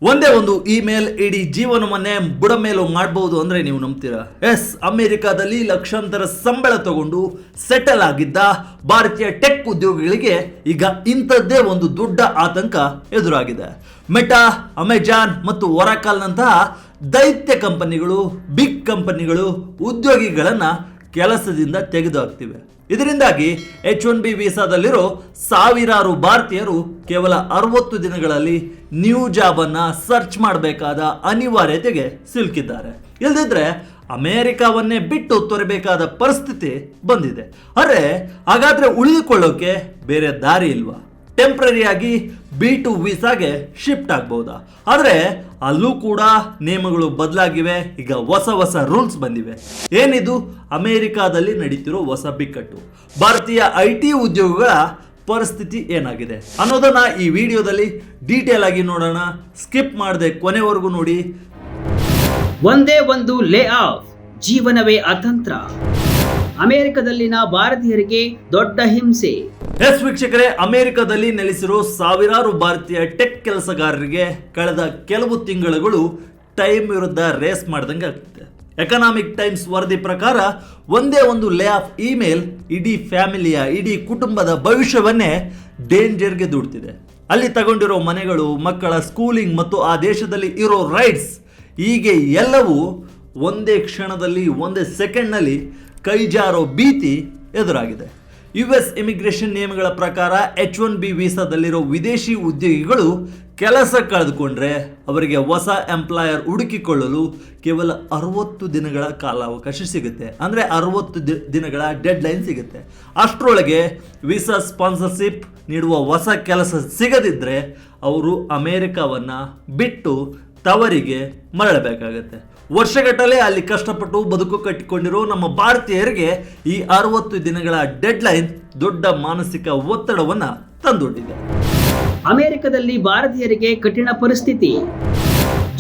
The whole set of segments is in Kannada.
ಒಂದೇ ಒಂದು ಇಮೇಲ್ ಇಡೀ ಜೀವನವನ್ನೇ ಬುಡ ಮೇಲೂ ಮಾಡಬಹುದು ಅಂದ್ರೆ ನೀವು ನಂಬ್ತೀರಾ? ಎಸ್, ಅಮೆರಿಕಾದಲ್ಲಿ ಲಕ್ಷಾಂತರ ಸಂಬಳ ತಗೊಂಡು ಸೆಟಲ್ ಆಗಿದ್ದ ಭಾರತೀಯ ಟೆಕ್ ಉದ್ಯೋಗಿಗಳಿಗೆ ಈಗ ಇಂಥದ್ದೇ ಒಂದು ದೊಡ್ಡ ಆತಂಕ ಎದುರಾಗಿದೆ. ಮೆಟಾ, ಅಮೆಜಾನ್ ಮತ್ತು ಒರಾಕಲ್ನಂತಹ ದೈತ್ಯ ಕಂಪನಿಗಳು, ಬಿಗ್ ಕಂಪನಿಗಳು ಉದ್ಯೋಗಿಗಳನ್ನ ಕೆಲಸದಿಂದ ತೆಗೆದುಹಾಕ್ತಿವೆ. ಇದರಿಂದಾಗಿ H1B ವೀಸಾದಲ್ಲಿರೋ ಸಾವಿರಾರು ಭಾರತೀಯರು ಕೇವಲ 60 ದಿನಗಳಲ್ಲಿ ನ್ಯೂ ಜಾಬ್ ಅನ್ನ ಸರ್ಚ್ ಮಾಡಬೇಕಾದ ಅನಿವಾರ್ಯತೆಗೆ ಸಿಲುಕಿದ್ದಾರೆ. ಇಲ್ಲದಿದ್ರೆ ಅಮೆರಿಕವನ್ನೇ ಬಿಟ್ಟು ತೊರೆಬೇಕಾದ ಪರಿಸ್ಥಿತಿ ಬಂದಿದೆ. ಅರೆ, ಹಾಗಾದ್ರೆ ಉಳಿದುಕೊಳ್ಳೋಕೆ ಬೇರೆ ದಾರಿ ಇಲ್ವಾ? ಟೆಂಪ್ರರಿಯಾಗಿ B2 ವೀಸಾಗೆ ಶಿಫ್ಟ್ ಆಗ್ಬಹುದಾ? ಆದರೆ ಅಲ್ಲೂ ಕೂಡ ನಿಯಮಗಳು ಬದಲಾಗಿವೆ. ಈಗ ಹೊಸ ರೂಲ್ಸ್ ಬಂದಿವೆ. ಏನಿದು ಅಮೆರಿಕಾದಲ್ಲಿ ನಡೀತಿರೋ ಹೊಸ ಬಿಕ್ಕಟ್ಟು? ಭಾರತೀಯ IT ಉದ್ಯೋಗಿಗಳ ಪರಿಸ್ಥಿತಿ ಏನಾಗಿದೆ ಅನ್ನೋದನ್ನ ಈ ವಿಡಿಯೋದಲ್ಲಿ ಡೀಟೇಲ್ ಆಗಿ ನೋಡೋಣ. ಸ್ಕಿಪ್ ಮಾಡದೆ ಕೊನೆವರೆಗೂ ನೋಡಿ. ಒಂದೇ ಒಂದು ಲೇ ಆಫ್, ಜೀವನವೇ ಅತಂತ್ರ. ಅಮೆರಿಕದಲ್ಲಿನ ಭಾರತೀಯರಿಗೆ ದೊಡ್ಡ ಹಿಂಸೆ. ಎಸ್ ವೀಕ್ಷಕರೇ, ಅಮೆರಿಕದಲ್ಲಿ ನೆಲೆಸಿರೋ ಸಾವಿರಾರು ಭಾರತೀಯ ಟೆಕ್ ಕೆಲಸಗಾರರಿಗೆ ಕಳೆದ ಕೆಲವು ತಿಂಗಳುಗಳು ಟೈಮ್ ವಿರುದ್ಧ ರೇಸ್ ಮಾಡ್ದಂಗೆ ಆಗ್ತಿದೆ. ಎಕನಾಮಿಕ್ ಟೈಮ್ಸ್ ವರದಿ ಪ್ರಕಾರ ಒಂದೇ ಒಂದು ಲೇ ಆಫ್ ಇಮೇಲ್ ಇಡೀ ಫ್ಯಾಮಿಲಿಯ, ಇಡೀ ಕುಟುಂಬದ ಭವಿಷ್ಯವನ್ನೇ ಡೇಂಜರ್ಗೆ ದೂಡ್ತಿದೆ. ಅಲ್ಲಿ ತಗೊಂಡಿರೋ ಮನೆಗಳು, ಮಕ್ಕಳ ಸ್ಕೂಲಿಂಗ್ ಮತ್ತು ಆ ದೇಶದಲ್ಲಿ ಇರೋ ರೈಟ್ಸ್, ಹೀಗೆ ಎಲ್ಲವೂ ಒಂದೇ ಕ್ಷಣದಲ್ಲಿ, ಒಂದೇ ಸೆಕೆಂಡ್ನಲ್ಲಿ ಕೈಜಾರೋ ಭೀತಿ ಎದುರಾಗಿದೆ. US ಇಮಿಗ್ರೇಷನ್ ನಿಯಮಗಳ ಪ್ರಕಾರ H1B ವೀಸಾದಲ್ಲಿರೋ ವಿದೇಶಿ ಉದ್ಯೋಗಿಗಳು ಕೆಲಸ ಕಳೆದುಕೊಂಡ್ರೆ ಅವರಿಗೆ ಹೊಸ ಎಂಪ್ಲಾಯರ್ ಹುಡುಕಿಕೊಳ್ಳಲು ಕೇವಲ 60 ದಿನಗಳ ಕಾಲಾವಕಾಶ ಸಿಗುತ್ತೆ. ಅಂದರೆ 60 ದಿನಗಳ ಡೆಡ್ ಲೈನ್ ಸಿಗುತ್ತೆ. ಅಷ್ಟರೊಳಗೆ ವೀಸಾ ಸ್ಪಾನ್ಸರ್ಶಿಪ್ ನೀಡುವ ಹೊಸ ಕೆಲಸ ಸಿಗದಿದ್ದರೆ ಅವರು ಅಮೆರಿಕವನ್ನು ಬಿಟ್ಟು ತವರಿಗೆ ಮರಳಬೇಕಾಗತ್ತೆ. ವರ್ಷಗಟ್ಟಲೆ ಅಲ್ಲಿ ಕಷ್ಟಪಟ್ಟು ಬದುಕು ಕಟ್ಟಿಕೊಂಡಿರೋ ನಮ್ಮ ಭಾರತೀಯರಿಗೆ ಈ 60 ದಿನಗಳ ಡೆಡ್ ಲೈನ್ ದೊಡ್ಡ ಮಾನಸಿಕ ಒತ್ತಡವನ್ನ ತಂದೊಡ್ಡಿದೆ. ಅಮೆರಿಕದಲ್ಲಿ ಭಾರತೀಯರಿಗೆ ಕಠಿಣ ಪರಿಸ್ಥಿತಿ.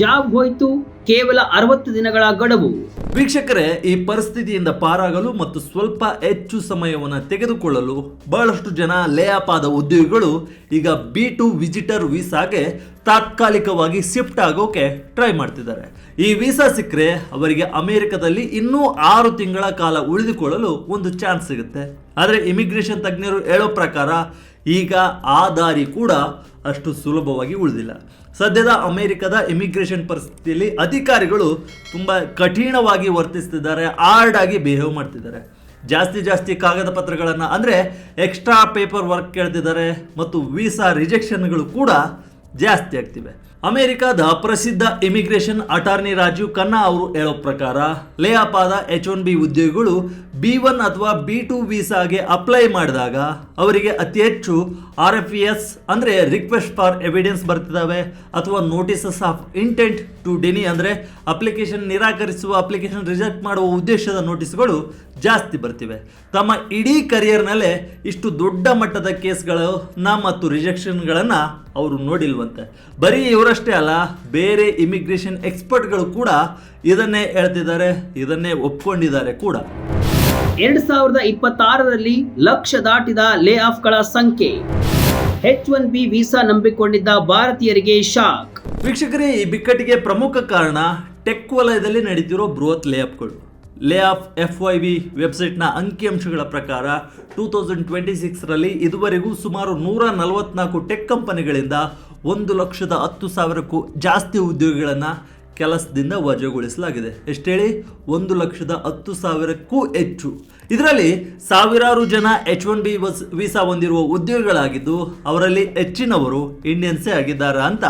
ಜಾಬ್ ಹೋಯ್ತು, ಕೇವಲ 60 ದಿನಗಳ ಗಡುವು. ವೀಕ್ಷಕರೇ, ಈ ಪರಿಸ್ಥಿತಿಯಿಂದ ಪಾರಾಗಲು ಮತ್ತು ಸ್ವಲ್ಪ ಹೆಚ್ಚು ಸಮಯವನ್ನು ತೆಗೆದುಕೊಳ್ಳಲು ಬಹಳಷ್ಟು ಜನ ಲೇ ಆಫ್ ಆದ ಉದ್ಯೋಗಿಗಳು ಈಗ B2 ವಿಸಿಟರ್ ವೀಸಾಗೆ ತಾತ್ಕಾಲಿಕವಾಗಿ ಶಿಫ್ಟ್ ಆಗೋಕೆ ಟ್ರೈ ಮಾಡ್ತಿದ್ದಾರೆ. ಈ ವೀಸಾ ಸಿಕ್ಕರೆ ಅವರಿಗೆ ಅಮೆರಿಕದಲ್ಲಿ ಇನ್ನೂ 6 ತಿಂಗಳ ಕಾಲ ಉಳಿದುಕೊಳ್ಳಲು ಒಂದು ಚಾನ್ಸ್ ಸಿಗುತ್ತೆ. ಆದರೆ ಇಮಿಗ್ರೇಷನ್ ತಜ್ಞರು ಹೇಳೋ ಪ್ರಕಾರ ಈಗ ಆ ದಾರಿ ಕೂಡ ಅಷ್ಟು ಸುಲಭವಾಗಿ ಉಳಿದಿಲ್ಲ. ಸದ್ಯದ ಅಮೆರಿಕದ ಇಮಿಗ್ರೇಷನ್ ಪರಿಸ್ಥಿತಿಯಲ್ಲಿ ಅಧಿಕಾರಿಗಳು ತುಂಬ ಕಠಿಣವಾಗಿ ವರ್ತಿಸ್ತಿದ್ದಾರೆ, ಹಾರ್ಡ್ ಆಗಿ ಬಿಹೇವ್ ಮಾಡ್ತಿದ್ದಾರೆ. ಜಾಸ್ತಿ ಕಾಗದ ಪತ್ರಗಳನ್ನು, ಅಂದರೆ ಎಕ್ಸ್ಟ್ರಾ ಪೇಪರ್ ವರ್ಕ್ ಕೇಳ್ತಿದ್ದಾರೆ ಮತ್ತು ವೀಸಾ ರಿಜೆಕ್ಷನ್ಗಳು ಕೂಡ ಜಾಸ್ತಿ ಆಗ್ತಿವೆ. ಅಮೆರಿಕದ ಪ್ರಸಿದ್ಧ ಇಮಿಗ್ರೇಷನ್ ಅಟಾರ್ನಿ ರಾಜೀವ್ ಖನ್ನಾ ಅವರು ಹೇಳೋ ಪ್ರಕಾರ ಲೇ ಆಫ್ ಆದ H1B ಉದ್ಯೋಗಿಗಳು B1 ಅಥವಾ B2 ವೀಸಾಗೆ ಅಪ್ಲೈ ಮಾಡಿದಾಗ ಅವರಿಗೆ ಅತಿ ಹೆಚ್ಚು RFES ಅಂದರೆ ರಿಕ್ವೆಸ್ಟ್ ಫಾರ್ ಎವಿಡೆನ್ಸ್ ಬರ್ತಿದ್ದಾವೆ, ಅಥವಾ ನೋಟಿಸಸ್ ಆಫ್ ಇಂಟೆಂಟ್ ಟು ಡೆನಿ ಅಂದರೆ ಅಪ್ಲಿಕೇಶನ್ ನಿರಾಕರಿಸುವ, ಅಪ್ಲಿಕೇಶನ್ ರಿಜೆಕ್ಟ್ ಮಾಡುವ ಉದ್ದೇಶದ ನೋಟಿಸ್ಗಳು ಜಾಸ್ತಿ ಬರ್ತಿವೆ. ತಮ್ಮ ಇಡೀ ಕರಿಯರ್ನಲ್ಲೇ ಇಷ್ಟು ದೊಡ್ಡ ಮಟ್ಟದ ಕೇಸ್ಗಳನ್ನ ಮತ್ತು ರಿಜೆಕ್ಷನ್ಗಳನ್ನು ಅವರು ನೋಡಿಲ್ವಂತೆ. ಬರೀ ಇವರಷ್ಟೇ ಅಲ್ಲ, ಬೇರೆ ಇಮಿಗ್ರೇಷನ್ ಎಕ್ಸ್ಪರ್ಟ್ಗಳು ಕೂಡ ಇದನ್ನೇ ಹೇಳ್ತಿದ್ದಾರೆ, ಇದನ್ನೇ ಒಪ್ಕೊಂಡಿದ್ದಾರೆ ಕೂಡ. 2026ರಲ್ಲಿ ಲಕ್ಷ ದಾಟಿದ ಲೇ ಆಫ್ಗಳ ಸಂಖ್ಯೆ. H1B ವೀಸಾ ನಂಬಿಕೊಂಡಿದ್ದ ಭಾರತೀಯರಿಗೆ ಶಾಕ್. ವೀಕ್ಷಕರೇ, ಈ ಬಿಕ್ಕಟ್ಟಿಗೆ ಪ್ರಮುಖ ಕಾರಣ ಟೆಕ್ ವಲಯದಲ್ಲಿ ನಡೀತಿರೋ ಬೃಹತ್ ಲೇ ಆಫ್ಗಳು. ಲೇ ಆಫ್ FYV ವೆಬ್ಸೈಟ್ನ ಅಂಕಿಅಂಶಗಳ ಪ್ರಕಾರ 2026ರಲ್ಲಿ ಇದುವರೆಗೂ ಸುಮಾರು 144 ಟೆಕ್ ಕಂಪನಿಗಳಿಂದ 1,10,000ಕ್ಕೂ ಜಾಸ್ತಿ ಉದ್ಯೋಗಿಗಳನ್ನು ಕೆಲಸದಿಂದ ವಜಾಗೊಳಿಸಲಾಗಿದೆ. ಎಷ್ಟು ಹೇಳಿ? 1,10,000ಕ್ಕೂ ಹೆಚ್ಚು. ಇದರಲ್ಲಿ ಸಾವಿರಾರು ಜನ H1B ವೀಸಾ ಹೊಂದಿರುವ ಉದ್ಯೋಗಿಗಳಾಗಿದ್ದು ಅವರಲ್ಲಿ ಹೆಚ್ಚಿನವರು ಇಂಡಿಯನ್ಸೇ ಆಗಿದ್ದಾರೆ ಅಂತ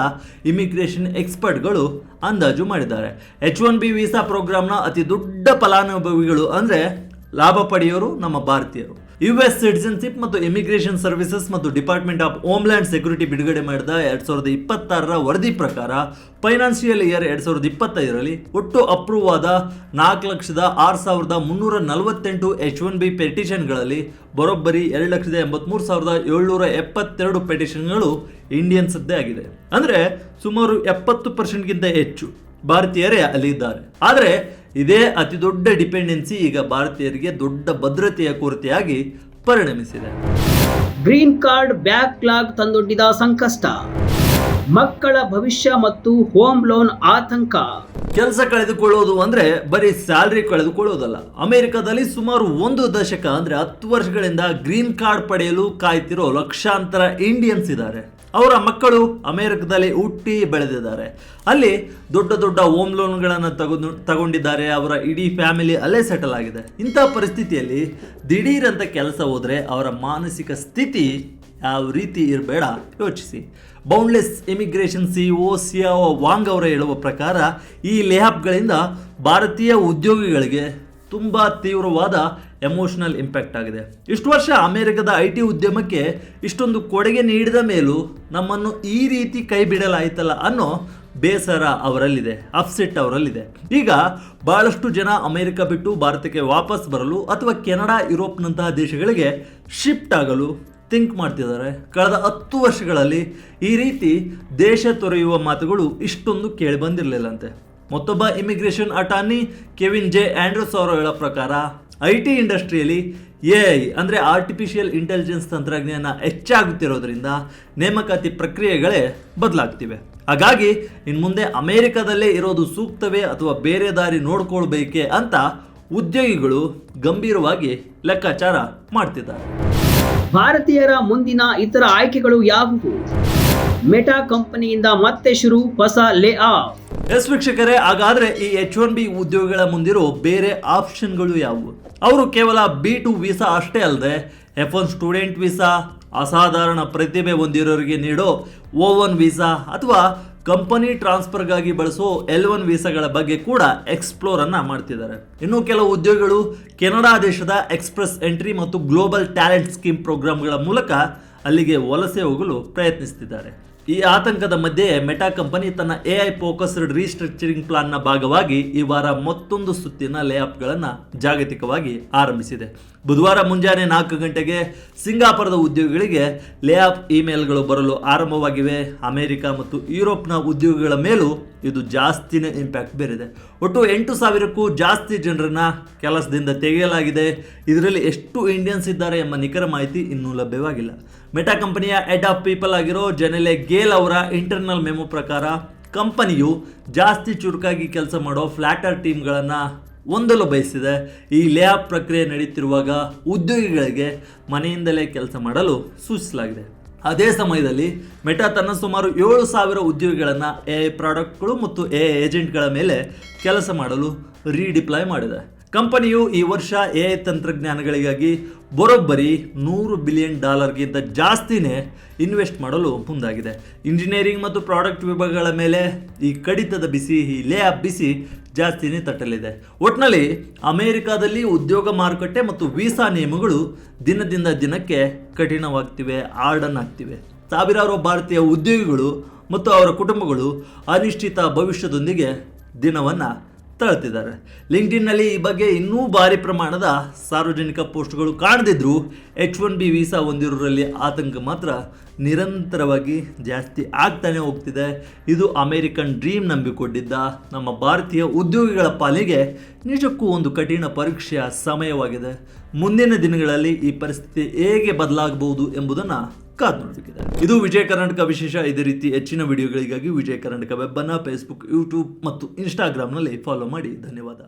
ಇಮಿಗ್ರೇಷನ್ ಎಕ್ಸ್ಪರ್ಟ್ಗಳು ಅಂದಾಜು ಮಾಡಿದ್ದಾರೆ. H1B ವೀಸಾ ಪ್ರೋಗ್ರಾಮ್ನ ಅತಿ ದೊಡ್ಡ ಫಲಾನುಭವಿಗಳು ಅಂದರೆ ಲಾಭ ಪಡೆಯೋರು ನಮ್ಮ ಭಾರತೀಯರು. US ಸಿಟಿಸನ್ಶಿಪ್ ಮತ್ತು ಇಮಿಗ್ರೇಷನ್ ಸರ್ವಿಸಸ್ ಮತ್ತು ಡಿಪಾರ್ಟ್ಮೆಂಟ್ ಆಫ್ ಹೋಮ್ಲ್ಯಾಂಡ್ ಸೆಕ್ಯೂರಿಟಿ ಬಿಡುಗಡೆ ಮಾಡಿದ 2026ರ ವರದಿ ಪ್ರಕಾರ ಫೈನಾನ್ಷಿಯಲ್ ಇಯರ್ 2025ರಲ್ಲಿ ಒಟ್ಟು ಅಪ್ರೂವ್ ಆದ 4,06,348 H1B ಪೆಟಿಷನ್ಗಳಲ್ಲಿ ಬರೋಬ್ಬರಿ 2,83,772 ಪೆಟಿಷನ್ಗಳು ಇಂಡಿಯನ್ಸ್ದೇ ಆಗಿದೆ. ಅಂದರೆ ಸುಮಾರು 70%ಗಿಂತ ಹೆಚ್ಚು ಭಾರತೀಯರೇ ಅಲ್ಲಿದ್ದಾರೆ. ಆದರೆ ಇದೇ ಅತಿ ದೊಡ್ಡ ಡಿಪೆಂಡೆನ್ಸಿ ಈಗ ಭಾರತೀಯರಿಗೆ ದೊಡ್ಡ ಭದ್ರತೆಯ ಕೊರತೆಯಾಗಿ ಪರಿಣಮಿಸಿದೆ. ಗ್ರೀನ್ ಕಾರ್ಡ್ ಬ್ಯಾಕ್ಲಾಗ್ ತಂದೊಡ್ಡಿದ ಸಂಕಷ್ಟ. ಮಕ್ಕಳ ಭವಿಷ್ಯ ಮತ್ತು ಹೋಮ್ ಲೋನ್ ಆತಂಕ. ಕೆಲಸ ಕಳೆದುಕೊಳ್ಳೋದು ಅಂದ್ರೆ ಬರೀ ಸ್ಯಾಲ್ರಿ ಕಳೆದುಕೊಳ್ಳೋದಲ್ಲ. ಅಮೆರಿಕದಲ್ಲಿ ಸುಮಾರು 1 ದಶಕ ಅಂದ್ರೆ 10 ವರ್ಷಗಳಿಂದ ಗ್ರೀನ್ ಕಾರ್ಡ್ ಪಡೆಯಲು ಕಾಯ್ತಿರೋ ಲಕ್ಷಾಂತರ ಇಂಡಿಯನ್ಸ್ ಇದ್ದಾರೆ. ಅವರ ಮಕ್ಕಳು ಅಮೆರಿಕದಲ್ಲಿ ಹುಟ್ಟಿ ಬೆಳೆದಿದ್ದಾರೆ. ಅಲ್ಲಿ ದೊಡ್ಡ ದೊಡ್ಡ ಹೋಮ್ ಲೋನ್ಗಳನ್ನು ತಗೊಂಡಿದ್ದಾರೆ. ಅವರ ಇಡೀ ಫ್ಯಾಮಿಲಿ ಅಲ್ಲೇ ಸೆಟಲ್ ಆಗಿದೆ. ಇಂಥ ಪರಿಸ್ಥಿತಿಯಲ್ಲಿ ದಿಢೀರಂತ ಕೆಲಸ ಹೋದರೆ ಅವರ ಮಾನಸಿಕ ಸ್ಥಿತಿ ಯಾವ ರೀತಿ ಇರಬೇಡ ಯೋಚಿಸಿ. ಬೌಂಡ್ಲೆಸ್ ಇಮಿಗ್ರೇಷನ್ ಸಿಇಒ ಸಿಯಾವೋ ವಾಂಗ್ ಅವರ ಹೇಳುವ ಪ್ರಕಾರ ಈ ಲೇಆಫ್ಗಳಿಂದ ಭಾರತೀಯ ಉದ್ಯೋಗಿಗಳಿಗೆ ತುಂಬ ತೀವ್ರವಾದ ಎಮೋಷನಲ್ ಇಂಪ್ಯಾಕ್ಟ್ ಆಗಿದೆ. ಇಷ್ಟು ವರ್ಷ ಅಮೆರಿಕದ IT ಉದ್ಯಮಕ್ಕೆ ಇಷ್ಟೊಂದು ಕೊಡುಗೆ ನೀಡಿದ ಮೇಲೂ ನಮ್ಮನ್ನು ಈ ರೀತಿ ಕೈ ಬಿಡಲಾಯಿತಲ್ಲ ಅನ್ನೋ ಬೇಸರ ಅವರಲ್ಲಿದೆ, ಅಪ್ಸೆಟ್ ಅವರಲ್ಲಿದೆ. ಈಗ ಬಹಳಷ್ಟು ಜನ ಅಮೆರಿಕ ಬಿಟ್ಟು ಭಾರತಕ್ಕೆ ವಾಪಸ್ ಬರಲು ಅಥವಾ ಕೆನಡಾ, ಯುರೋಪ್ನಂತಹ ದೇಶಗಳಿಗೆ ಶಿಫ್ಟ್ ಆಗಲು ಥಿಂಕ್ ಮಾಡ್ತಿದ್ದಾರೆ. ಕಳೆದ 10 ವರ್ಷಗಳಲ್ಲಿ ಈ ರೀತಿ ದೇಶ ತೊರೆಯುವ ಮಾತುಗಳು ಇಷ್ಟೊಂದು ಕೇಳಿ ಬಂದಿರಲಿಲ್ಲಂತೆ. ಮತ್ತೊಬ್ಬ immigration attorney Kevin J Andrews ಅವರು ಹೇಳೋ ಪ್ರಕಾರ IT ಇಂಡಸ್ಟ್ರಿಯಲ್ಲಿ AI ಅಂದರೆ ಆರ್ಟಿಫಿಷಿಯಲ್ ಇಂಟೆಲಿಜೆನ್ಸ್ ತಂತ್ರಜ್ಞಾನ ಹೆಚ್ಚಾಗುತ್ತಿರೋದ್ರಿಂದ ನೇಮಕಾತಿ ಪ್ರಕ್ರಿಯೆಗಳೇ ಬದಲಾಗ್ತಿವೆ. ಹಾಗಾಗಿ ಇನ್ನು ಮುಂದೆ ಅಮೆರಿಕದಲ್ಲೇ ಇರೋದು ಸೂಕ್ತವೇ ಅಥವಾ ಬೇರೆ ದಾರಿ ನೋಡ್ಕೊಳ್ಬೇಕೆ ಅಂತ ಉದ್ಯೋಗಿಗಳು ಗಂಭೀರವಾಗಿ ಲೆಕ್ಕಾಚಾರ ಮಾಡ್ತಿದ್ದಾರೆ. ಭಾರತೀಯರ ಮುಂದಿನ ಇತರ ಆಯ್ಕೆಗಳು ಯಾವುವು? ಮೆಟಾ ಕಂಪನಿಯಿಂದ ಮತ್ತೆ ಶುರು ಹೊಸ ಲೇ ಆಫ್. ಎಸ್ ವೀಕ್ಷಕರೇ, ಹಾಗಾದ್ರೆ ಈ H1B ಉದ್ಯೋಗಿಗಳ ಮುಂದಿರೋ ಬೇರೆ ಆಪ್ಷನ್ಗಳು ಯಾವುವು? ಅವರು ಕೇವಲ B2 ವೀಸಾ ಅಷ್ಟೇ ಅಲ್ಲದೆ F1 ಸ್ಟೂಡೆಂಟ್ ವೀಸಾ, ಅಸಾಧಾರಣ ಪ್ರತಿಭೆ ಹೊಂದಿರೋರಿಗೆ ನೀಡೋ O1 ವೀಸಾ ಅಥವಾ ಕಂಪನಿ ಟ್ರಾನ್ಸ್ಫರ್ಗಾಗಿ ಬಳಸೋ L1 ವೀಸಾಗಳ ಬಗ್ಗೆ ಕೂಡ ಎಕ್ಸ್ಪ್ಲೋರ್ ಅನ್ನ ಮಾಡ್ತಿದ್ದಾರೆ. ಇನ್ನು ಕೆಲವು ಉದ್ಯೋಗಿಗಳು ಕೆನಡಾ ದೇಶದ ಎಕ್ಸ್ಪ್ರೆಸ್ ಎಂಟ್ರಿ ಮತ್ತು ಗ್ಲೋಬಲ್ ಟ್ಯಾಲೆಂಟ್ ಸ್ಕೀಮ್ ಪ್ರೋಗ್ರಾಮ್ಗಳ ಮೂಲಕ ಅಲ್ಲಿಗೆ ವಲಸೆ ಹೋಗಲು ಪ್ರಯತ್ನಿಸುತ್ತಿದ್ದಾರೆ. ಈ ಆತಂಕದ ಮಧ್ಯೆ ಮೆಟಾ ಕಂಪನಿ ತನ್ನ AI ಫೋಕಸ್ಡ್ ರೀಸ್ಟ್ರಕ್ಚರಿಂಗ್ ಪ್ಲಾನ್ನ ಭಾಗವಾಗಿ ಈ ವಾರ ಮತ್ತೊಂದು ಸುತ್ತಿನ ಲೇಆಫ್ಗಳನ್ನು ಜಾಗತಿಕವಾಗಿ ಆರಂಭಿಸಿದೆ. ಬುಧವಾರ ಮುಂಜಾನೆ 4 ಗಂಟೆಗೆ ಸಿಂಗಾಪುರದ ಉದ್ಯೋಗಿಗಳಿಗೆ ಲೇಆಫ್ ಇಮೇಲ್ಗಳು ಬರಲು ಆರಂಭವಾಗಿವೆ. ಅಮೆರಿಕ ಮತ್ತು ಯುರೋಪ್ನ ಉದ್ಯೋಗಿಗಳ ಮೇಲೂ ಇದು ಜಾಸ್ತಿನೇ ಇಂಪ್ಯಾಕ್ಟ್ ಬೀರಿದೆ. ಒಟ್ಟು 8,000ಕ್ಕೂ ಜಾಸ್ತಿ ಜನರನ್ನ ಕೆಲಸದಿಂದ ತೆಗೆಯಲಾಗಿದೆ. ಇದರಲ್ಲಿ ಎಷ್ಟು ಇಂಡಿಯನ್ಸ್ ಇದ್ದಾರೆ ಎಂಬ ನಿಖರ ಮಾಹಿತಿ ಇನ್ನೂ ಲಭ್ಯವಾಗಿಲ್ಲ. ಮೆಟಾ ಕಂಪನಿಯ ಹೆಡ್ ಆಫ್ ಪೀಪಲ್ ಆಗಿರೋ ಜೆನೆಲೆ ಗೇಲ್ ಅವರ ಇಂಟರ್ನಲ್ ಮೆಮೊ ಪ್ರಕಾರ ಕಂಪನಿಯು ಜಾಸ್ತಿ ಚುರುಕಾಗಿ ಕೆಲಸ ಮಾಡೋ ಫ್ಲಾಟರ್ ಟೀಮ್ಗಳನ್ನು ಹೊಂದಲು ಬಯಸಿದೆ. ಈ ಲೇಆಫ್ ಪ್ರಕ್ರಿಯೆ ನಡೆಯುತ್ತಿರುವಾಗ ಉದ್ಯೋಗಿಗಳಿಗೆ ಮನೆಯಿಂದಲೇ ಕೆಲಸ ಮಾಡಲು ಸೂಚಿಸಲಾಗಿದೆ. ಅದೇ ಸಮಯದಲ್ಲಿ ಮೆಟಾ ತನ್ನ ಸುಮಾರು 7,000 ಉದ್ಯೋಗಿಗಳನ್ನು AI ಪ್ರಾಡಕ್ಟ್ಗಳು ಮತ್ತು AI ಏಜೆಂಟ್ಗಳ ಮೇಲೆ ಕೆಲಸ ಮಾಡಲು ರೀಡಿಪ್ಲಾಯ್ ಮಾಡಿದೆ. ಕಂಪನಿಯು ಈ ವರ್ಷ AI ತಂತ್ರಜ್ಞಾನಗಳಿಗಾಗಿ ಬರೋಬ್ಬರಿ $100 ಬಿಲಿಯನ್ ಜಾಸ್ತಿನೇ ಇನ್ವೆಸ್ಟ್ ಮಾಡಲು ಮುಂದಾಗಿದೆ. ಇಂಜಿನಿಯರಿಂಗ್ ಮತ್ತು ಪ್ರಾಡಕ್ಟ್ ವಿಭಾಗಗಳ ಮೇಲೆ ಈ ಕಡಿತದ ಬಿಸಿ, ಈ ಲೇಆಫ್ ಬಿಸಿ ಜಾಸ್ತಿನೇ ತಟ್ಟಲಿದೆ. ಒಟ್ಟಿನಲ್ಲಿ ಅಮೆರಿಕಾದಲ್ಲಿ ಉದ್ಯೋಗ ಮಾರುಕಟ್ಟೆ ಮತ್ತು ವೀಸಾ ನಿಯಮಗಳು ದಿನದಿಂದ ದಿನಕ್ಕೆ ಕಠಿಣವಾಗ್ತಿವೆ, ಆರ್ಡನ್ ಆಗ್ತಿವೆ. ಸಾವಿರಾರು ಭಾರತೀಯ ಉದ್ಯೋಗಿಗಳು ಮತ್ತು ಅವರ ಕುಟುಂಬಗಳು ಅನಿಶ್ಚಿತ ಭವಿಷ್ಯದೊಂದಿಗೆ ದಿನವನ್ನು ತಳ್ತಿದ್ದಾರೆ. ಲಿಂಕ್ಡ್ಇನ್ನಲ್ಲಿ ಈ ಬಗ್ಗೆ ಇನ್ನೂ ಭಾರಿ ಪ್ರಮಾಣದ ಸಾರ್ವಜನಿಕ ಪೋಸ್ಟ್ಗಳು ಕಾಣದಿದ್ರೂ H1B ವೀಸಾ ಹೊಂದಿರೋರಲ್ಲಿ ಆತಂಕ ಮಾತ್ರ ನಿರಂತರವಾಗಿ ಜಾಸ್ತಿ ಆಗ್ತಾನೆ ಹೋಗ್ತಿದೆ. ಇದು ಅಮೆರಿಕನ್ ಡ್ರೀಮ್ ನಂಬಿಕೊಂಡಿದ್ದ ನಮ್ಮ ಭಾರತೀಯ ಉದ್ಯೋಗಿಗಳ ಪಾಲಿಗೆ ನಿಜಕ್ಕೂ ಒಂದು ಕಠಿಣ ಪರೀಕ್ಷೆಯ ಸಮಯವಾಗಿದೆ. ಮುಂದಿನ ದಿನಗಳಲ್ಲಿ ಈ ಪರಿಸ್ಥಿತಿ ಹೇಗೆ ಬದಲಾಗಬಹುದು ಎಂಬುದನ್ನು ಕಾದು ನೋಡಬೇಕಿದೆ. ಇದು ವಿಜಯ ಕರ್ನಾಟಕ ವಿಶೇಷ. ಇದೇ ರೀತಿ ಹೆಚ್ಚಿನ ವಿಡಿಯೋಗಳಿಗಾಗಿ ವಿಜಯ ಕರ್ನಾಟಕ ವೆಬ್ ಅನ್ನು ಫೇಸ್ಬುಕ್, ಯೂಟ್ಯೂಬ್ ಮತ್ತು ಇನ್ಸ್ಟಾಗ್ರಾಮ್ನಲ್ಲಿ ಫಾಲೋ ಮಾಡಿ. ಧನ್ಯವಾದ.